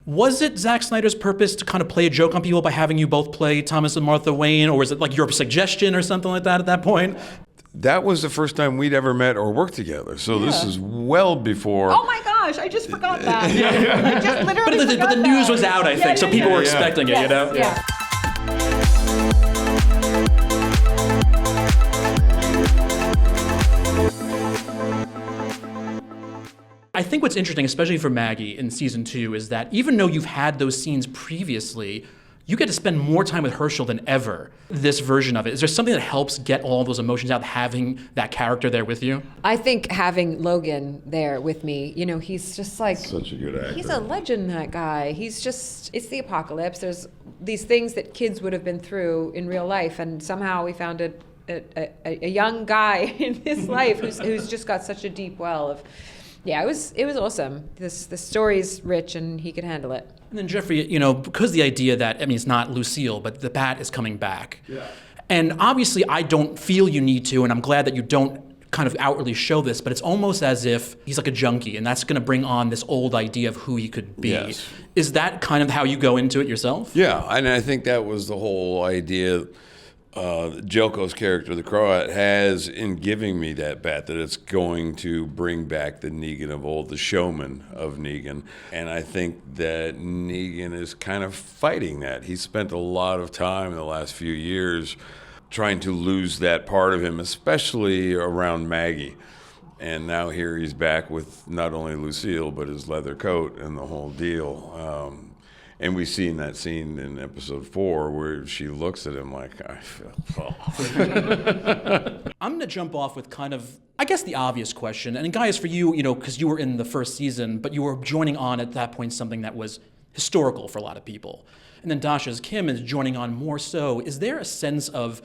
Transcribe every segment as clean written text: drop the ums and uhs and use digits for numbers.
Was it Zack Snyder's purpose to kind of play a joke on people by having you both play Thomas and Martha Wayne, or was it like your suggestion or something like that at that point? That was the first time we'd ever met or worked together. So this is well before. Oh my gosh, I just forgot that. I just literally But the news was out, I think, so people were expecting it, you know? Yeah. I think what's interesting, especially for Maggie in season 2, is that even though you've had those scenes previously, you get to spend more time with Herschel than ever, this version of it. Is there something that helps get all those emotions out, having that character there with you? I think having Logan there with me, you know, he's just like... Such a good actor. He's a legend, that guy. He's just... It's the apocalypse. There's these things that kids would have been through in real life, and somehow we found a young guy in his life who's just got such a deep well of... Yeah, it was awesome. The story's rich, and he could handle it. And then Jeffrey, you know, because the idea that, I mean, it's not Lucille, but the Bat is coming back. Yeah. And obviously I don't feel you need to, and I'm glad that you don't kind of outwardly show this, but it's almost as if he's like a junkie, and that's going to bring on this old idea of who he could be. Yes. Is that kind of how you go into it yourself? Yeah, and I think that was the whole idea Jelko's character, the Croat, has in giving me that bat, that it's going to bring back the Negan of old, the showman of Negan. And I think that Negan is kind of fighting that. He spent a lot of time in the last few years trying to lose that part of him, especially around Maggie. And now here he's back with not only Lucille, but his leather coat and the whole deal. And we've seen that scene in episode 4 where she looks at him like, I feel... I'm going to jump off with kind of, I guess, the obvious question. And Gaius, for you, you know, because you were in the first season, but you were joining on at that point something that was historical for a lot of people. And then Dasha's Kim is joining on more so. Is there a sense of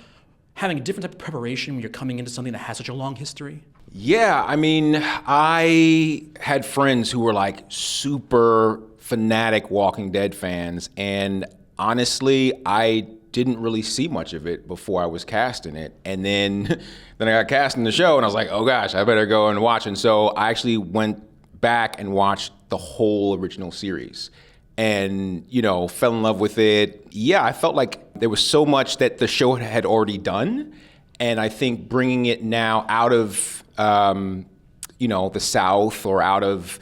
having a different type of preparation when you're coming into something that has such a long history? Yeah, I mean, I had friends who were like super fanatic Walking Dead fans, and honestly, I didn't really see much of it before I was cast in it. And then I got cast in the show, and I was like, oh gosh, I better go and watch. And so I actually went back and watched the whole original series and, you know, fell in love with it. Yeah, I felt like there was so much that the show had already done, and I think bringing it now out of, you know, the South or out of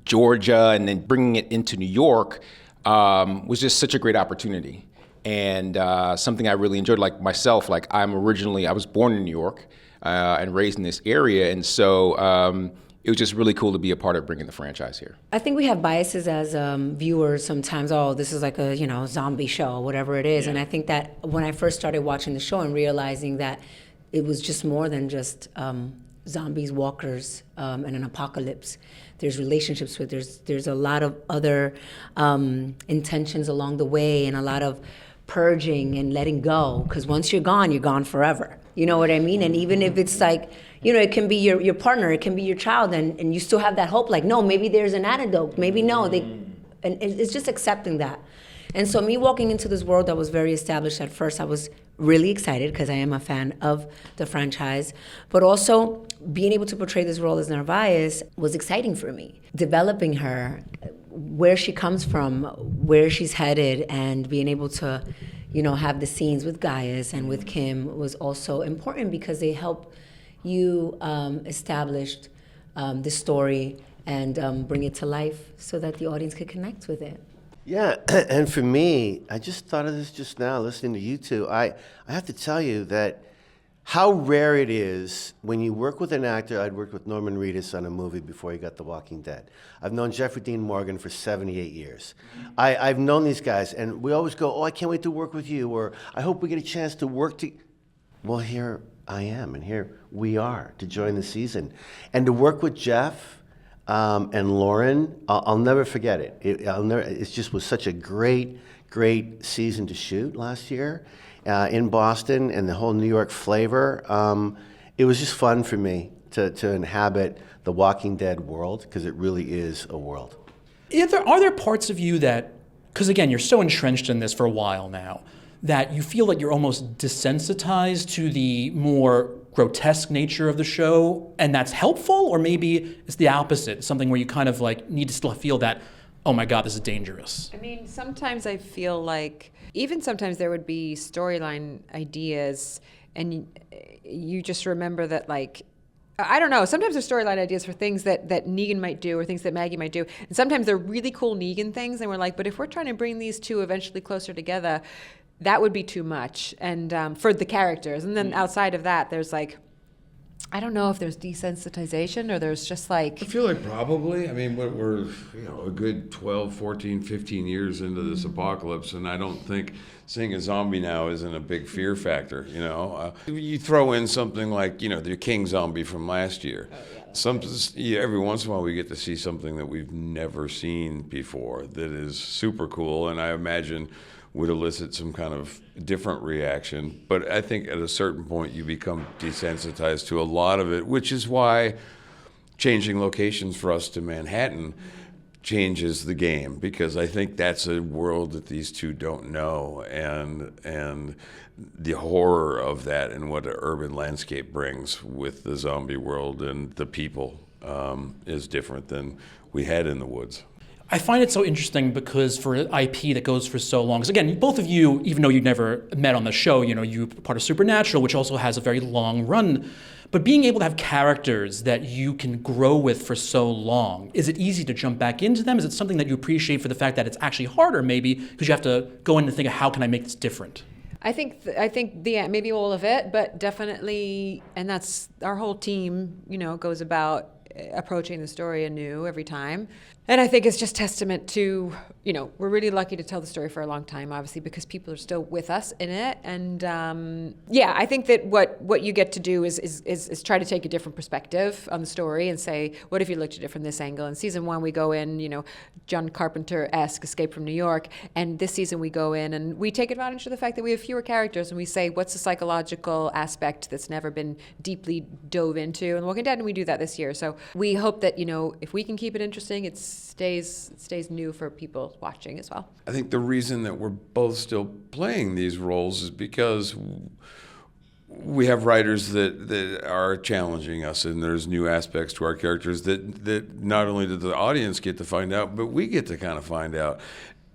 Georgia and then bringing it into New York was just such a great opportunity. And something I really enjoyed, like myself, like I was born in New York and raised in this area. And so it was just really cool to be a part of bringing the franchise here. I think we have biases as viewers sometimes. Oh, this is like a, you know, zombie show, whatever it is. Yeah. And I think that when I first started watching the show and realizing that it was just more than just zombies, walkers, and an apocalypse. There's relationships with, there's a lot of other intentions along the way, and a lot of purging and letting go, because once you're gone forever. You know what I mean? And even if it's like, you know, it can be your partner, it can be your child, and you still have that hope, like, no, maybe there's an antidote, maybe no, and it's just accepting that. And so me walking into this world that was very established at first, I was really excited because I am a fan of the franchise, but also being able to portray this role as Narvaez was exciting for me. Developing her, where she comes from, where she's headed, and being able to, you know, have the scenes with Gaius and with Kim was also important because they help you establish the story and bring it to life so that the audience could connect with it. Yeah, and for me, I just thought of this just now, listening to you two. I have to tell you that how rare it is when you work with an actor. I'd worked with Norman Reedus on a movie before he got The Walking Dead. I've known Jeffrey Dean Morgan for 78 years. I've known these guys, and we always go, oh, I can't wait to work with you, or I hope we get a chance to work together. Well, here I am, and here we are to join the season. And to work with Jeff, and Lauren, I'll never forget it. It just was such a great season to shoot last year in Boston, and the whole New York flavor. It was just fun for me to inhabit the Walking Dead world, because it really is a world. Are there parts of you that, because again, you're so entrenched in this for a while now, that you feel like you're almost desensitized to the more grotesque nature of the show, and that's helpful? Or maybe it's the opposite, something where you kind of like need to still feel that oh my God, this is dangerous. I mean, sometimes I feel like even sometimes there would be storyline ideas, and you just remember that, like, I don't know. Sometimes there's storyline ideas for things that Negan might do or things that Maggie might do. And sometimes they're really cool Negan things. And we're like, but if we're trying to bring these two eventually closer together, that would be too much. And for the characters. And then outside of that, there's like, I don't know if there's desensitization or there's just like... I feel like probably. I mean, we're a good 12, 14, 15 years into this apocalypse, and I don't think seeing a zombie now isn't a big fear factor, You throw in something like, the King zombie from last year. Every once in a while we get to see something that we've never seen before that is super cool, and I imagine would elicit some kind of different reaction. But I think at a certain point you become desensitized to a lot of it, which is why changing locations for us to Manhattan changes the game, because I think that's a world that these two don't know, and the horror of that and what an urban landscape brings with the zombie world and the people is different than we had in the woods. I find it so interesting because for an IP that goes for so long, because again, both of you, even though you've never met on the show, you're part of Supernatural, which also has a very long run, but being able to have characters that you can grow with for so long, is it easy to jump back into them? Is it something that you appreciate for the fact that it's actually harder maybe because you have to go in and think of how can I make this different? I think maybe all of it, but definitely, and that's our whole team, goes about approaching the story anew every time. And I think it's just testament to, we're really lucky to tell the story for a long time, obviously, because people are still with us in it. And I think that what you get to do is try to take a different perspective on the story and say, what if you looked at it from this angle? In season 1, we go in, John Carpenter-esque Escape from New York. And this season we go in and we take advantage of the fact that we have fewer characters, and we say, what's the psychological aspect that's never been deeply dove into in The Walking Dead? And we do that this year. So we hope that, if we can keep it interesting, it stays new for people watching as well. I think the reason that we're both still playing these roles is because we have writers that are challenging us, and there's new aspects to our characters that not only did the audience get to find out, but we get to kind of find out.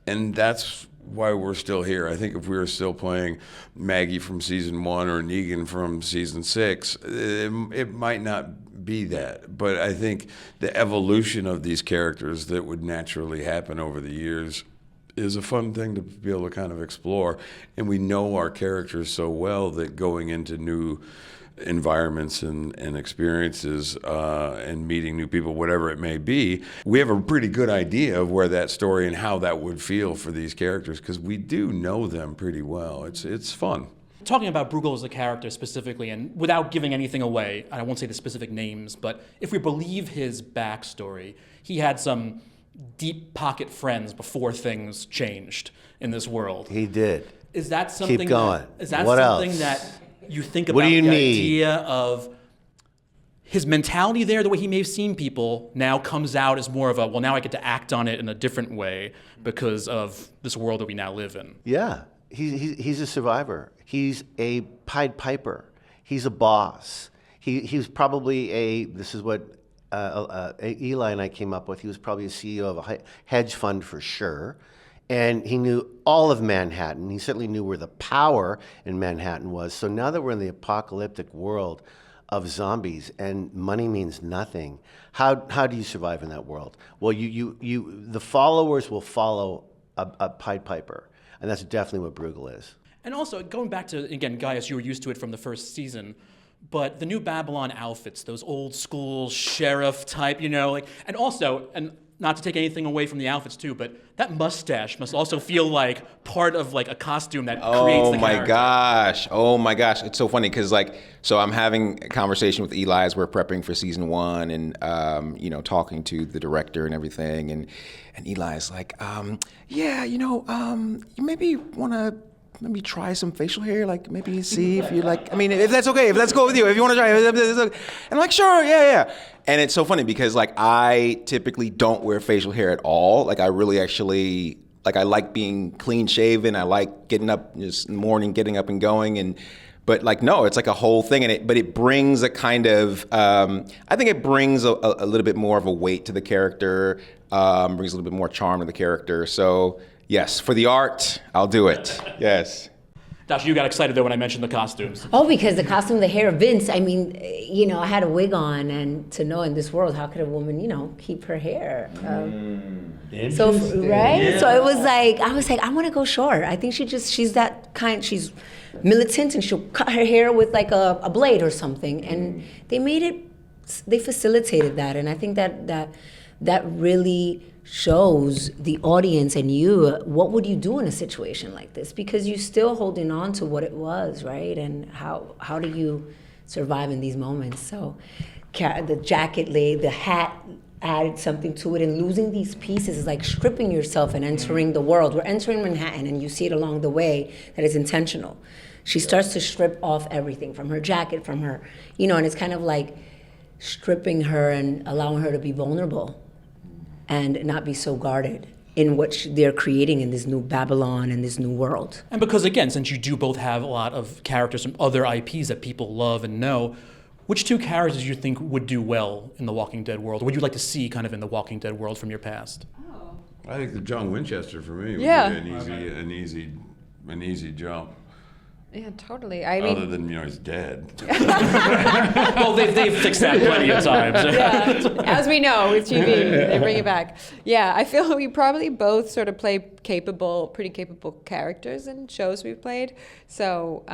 And that's why we're still here. I think if we were still playing Maggie from season 1 or Negan from season 6, it might not be that. But I think the evolution of these characters that would naturally happen over the years is a fun thing to be able to kind of explore. And we know our characters so well that going into new environments and experiences and meeting new people, whatever it may be, we have a pretty good idea of where that story and how that would feel for these characters, because we do know them pretty well. It's fun. Talking about Bruegel as a character specifically, and without giving anything away, I won't say the specific names, but if we believe his backstory, he had some deep pocket friends before things changed in this world. He did. Is that something? Keep going. Is that What something else? that you think about? What do you the need? idea of his mentality there, the way he may have seen people, now comes out as more of a, well, now I get to act on it in a different way because of this world that we now live in. Yeah, he's a survivor. He's a Pied Piper. He's a boss. He was probably this is what Eli and I came up with. He was probably a CEO of a hedge fund for sure. And he knew all of Manhattan. He certainly knew where the power in Manhattan was. So now that we're in the apocalyptic world of zombies and money means nothing, how do you survive in that world? Well, the followers will follow a Pied Piper. And that's definitely what Bruegel is. And also, going back to, again, Gaius, you were used to it from the first season, but the New Babylon outfits, those old school sheriff type, and also, and not to take anything away from the outfits too, but that mustache must also feel like part of like a costume that creates the character. Oh my gosh. It's so funny because so I'm having a conversation with Eli as we're prepping for season 1 and, talking to the director and everything. And Eli's like, you maybe want to maybe try some facial hair, maybe see if you if that's okay, if that's cool with you, if you want to try it. And I'm like, sure, yeah. And it's so funny because I typically don't wear facial hair at all. I really actually, I like being clean shaven. I like getting up just in the morning, getting up and going. But no, it's a whole thing. But it brings a kind of, I think it brings a little bit more of a weight to the character. brings a little bit more charm to the character. So yes, for the art, I'll do it. Yes. Dascha, you got excited though when I mentioned the costumes. Oh, because the costume, the hair, Vince, I mean, I had a wig on, and to know in this world, how could a woman, keep her hair? So, right? Yeah. So it was like, I want to go short. I think she's that kind, she's militant, and she'll cut her hair with like a blade or something. And they facilitated that. And I think that really shows the audience and you, what would you do in a situation like this? Because you're still holding on to what it was, right? And how do you survive in these moments? So the jacket the hat added something to it, and losing these pieces is like stripping yourself and entering the world. We're entering Manhattan, and you see it along the way that is intentional. She starts to strip off everything from her jacket, from her, and it's kind of like stripping her and allowing her to be vulnerable and not be so guarded in what they're creating in this new Babylon and this new world. And because, again, since you do both have a lot of characters from other IPs that people love and know, which two characters do you think would do well in the Walking Dead world? Or would you like to see kind of in the Walking Dead world from your past? I think the John Winchester for me would be an easy jump. Yeah, totally. I mean, other than he's dead. Well, they've fixed that plenty of times. Yeah, as we know with TV, they bring it back. Yeah, I feel we probably both sort of play pretty capable characters in shows we've played. So,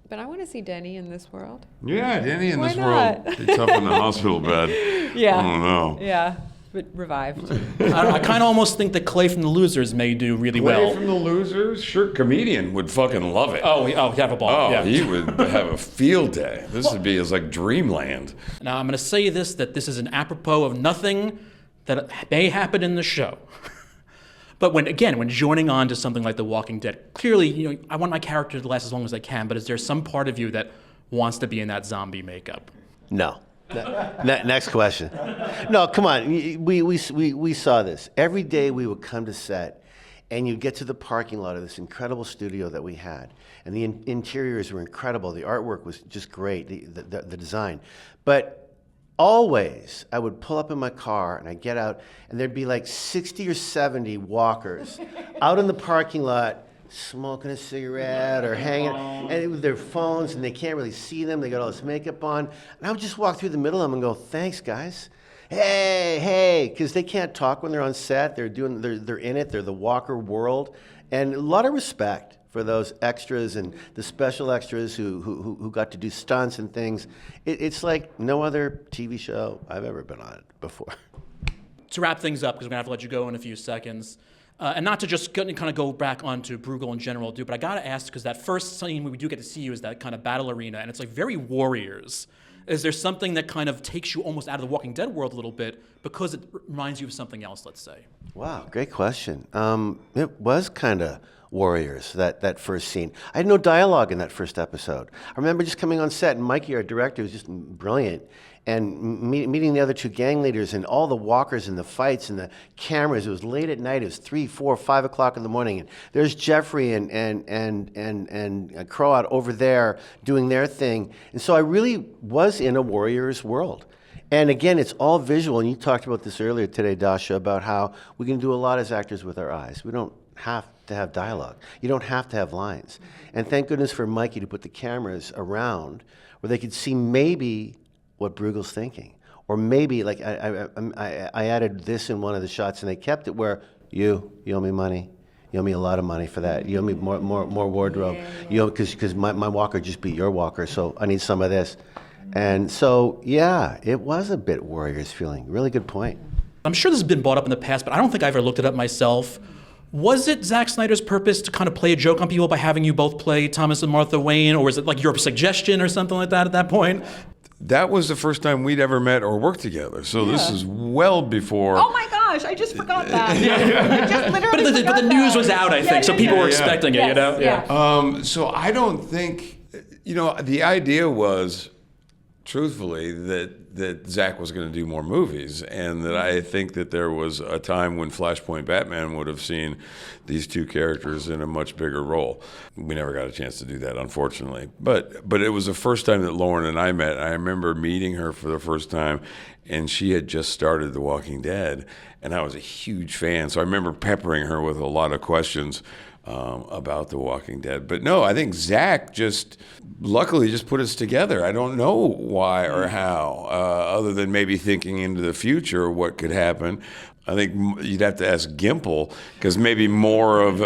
but I want to see Denny in this world. Yeah, Denny in Why this not? world. Be tough in the hospital bed. Yeah. I don't know. Yeah, but revived. I kind of almost think that Clay from The Losers may do really well. Clay from The Losers? Sure, comedian would fucking love it. Oh, he'd have a ball. Oh, yeah. he would have a field day. This would be his dreamland. Now, I'm going to say that this is an apropos of nothing that may happen in the show. But when joining on to something like The Walking Dead, clearly, I want my character to last as long as I can, but is there some part of you that wants to be in that zombie makeup? No. Next question. No, come on. We saw this. Every day we would come to set, and you'd get to the parking lot of this incredible studio that we had. And the interiors were incredible. The artwork was just great, the design. But always, I would pull up in my car, and I'd get out, and there'd be like 60 or 70 walkers out in the parking lot, smoking a cigarette or hanging and with their phones, and they can't really see them. They got all this makeup on. And I would just walk through the middle of them and go, thanks, guys. Hey, because they can't talk when they're on set. They're in it. They're the Walker world. And a lot of respect for those extras and the special extras who got to do stunts and things. It's like no other TV show I've ever been on before. To wrap things up, because we're going to have to let you go in a few seconds, and not to just kind of go back onto Bruegel in general, but I got to ask, because that first scene we do get to see you is that kind of battle arena, and it's like very Warriors. Is there something that kind of takes you almost out of the Walking Dead world a little bit because it reminds you of something else, let's say? Wow, great question. It was kind of Warriors, that first scene. I had no dialogue in that first episode. I remember just coming on set, and Mikey, our director, was just brilliant, and meeting the other two gang leaders and all the walkers and the fights and the cameras. It was late at night. It was 3, 4, 5 o'clock in the morning. And there's Jeffrey and Croat over there doing their thing. And so I really was in a Warriors world. And again, it's all visual. And you talked about this earlier today, Dascha, about how we can do a lot as actors with our eyes. We don't have to have dialogue. You don't have to have lines. And thank goodness for Mikey to put the cameras around where they could see maybe what Bruegel's thinking. Or maybe, like, I added this in one of the shots, and they kept it where you owe me money. You owe me a lot of money for that. You owe me more wardrobe. You owe, because my walker just beat your walker, so I need some of this. And so, yeah, it was a bit Warriors feeling. Really good point. I'm sure this has been brought up in the past, but I don't think I've ever looked it up myself. Was it Zack Snyder's purpose to kind of play a joke on people by having you both play Thomas and Martha Wayne, or was it like your suggestion or something like that at that point? That was the first time we'd ever met or worked together. So this is well before. Oh my gosh, I just forgot that. I just literally But the news was out, I think, so people were expecting it, you know? Yeah. So I don't think, the idea was, truthfully, that Zach was going to do more movies, and that I think that there was a time when Flashpoint Batman would have seen these two characters in a much bigger role. We never got a chance to do that, unfortunately. But it was the first time that Lauren and I met. I remember meeting her for the first time, and she had just started The Walking Dead, and I was a huge fan. So I remember peppering her with a lot of questions about The Walking Dead. But no, I think Zach just luckily just put us together. I don't know why or how, other than maybe thinking into the future what could happen. I think you'd have to ask Gimple, because maybe more of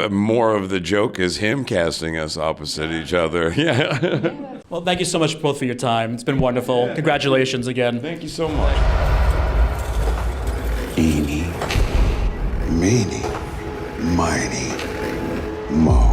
the joke is him casting us opposite each other. Yeah. Well, thank you so much both for your time. It's been wonderful. Congratulations again. Thank you so much. Eeny, meeny, miny, moe.